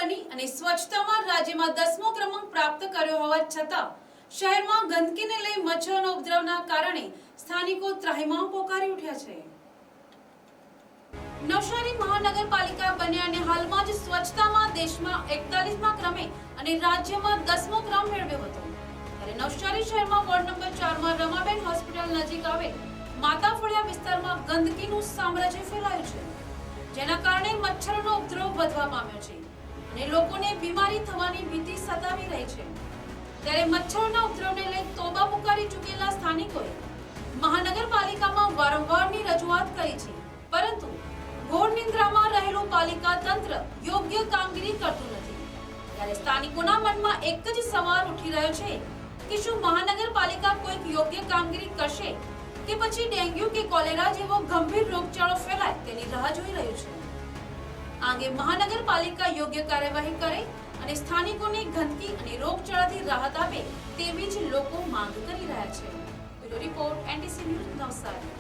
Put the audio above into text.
બની અને સ્વચ્છતામાં રાજ્યમાં 10મો ક્રમાંક પ્રાપ્ત કર્યો હોવા છતાં શહેરમાં ગંદકીને લઈ મચ્છરોના ઉપદ્રવના કારણે સ્થાનિકો ત્રાહિમામ પોકારી ઉઠ્યા છે। નવસારી મહાનગરપાલિકા બન્યા અને હાલમાં જ સ્વચ્છતામાં દેશમાં 41મા ક્રમે અને રાજ્યમાં 10મો ક્રમ મેળવ્યો હતો। ત્યારે નવસારી શહેરમાં વોર્ડ નંબર 4 માં રમાબેન હોસ્પિટલ નજીક આવેલ માતા ફળિયા વિસ્તારમાં ગંદકીનું સામ્રાજ્ય ફેલાયું છે, જેના કારણે મચ્છરોનો ઉપદ્રવ વધવા પામ્યો છે અને લોકોને બીમારી થવાની ભીતિ સતાવી રહી છે। ત્યારે મચ્છરોના ઉપદ્રવને લઈ તોબા પુકારી ચૂકેલા સ્થાનિકોએ મહાનગરપાલિકામાં વારંવારની રજૂઆત કરી છે, પરંતુ ઘોર નિંદ્રામાં રહેલું પાલિકા તંત્ર યોગ્ય કામગીરી કરતું નથી। ત્યારે સ્થાનિકોના મનમાં એક જ સવાલ ઉઠી રહ્યો છે કે શું મહાનગરપાલિકા કોઈક યોગ્ય કામગીરી કરશે કે પછી ડેન્ગ્યુ કે કોલેરા જેવો ગંભીર રોગચાળો ફેલાય તેની રાહ જોઈ રહ્યું છે। આ અંગે મહાનગરપાલિકા યોગ્ય કાર્યવાહી કરે અને સ્થાનિકોને ગંદકી અને રોગચાળાથી રાહત આપે તેવી જ લોકો માંગ કરી રહ્યા છે। Bureau report NTC news Navsari.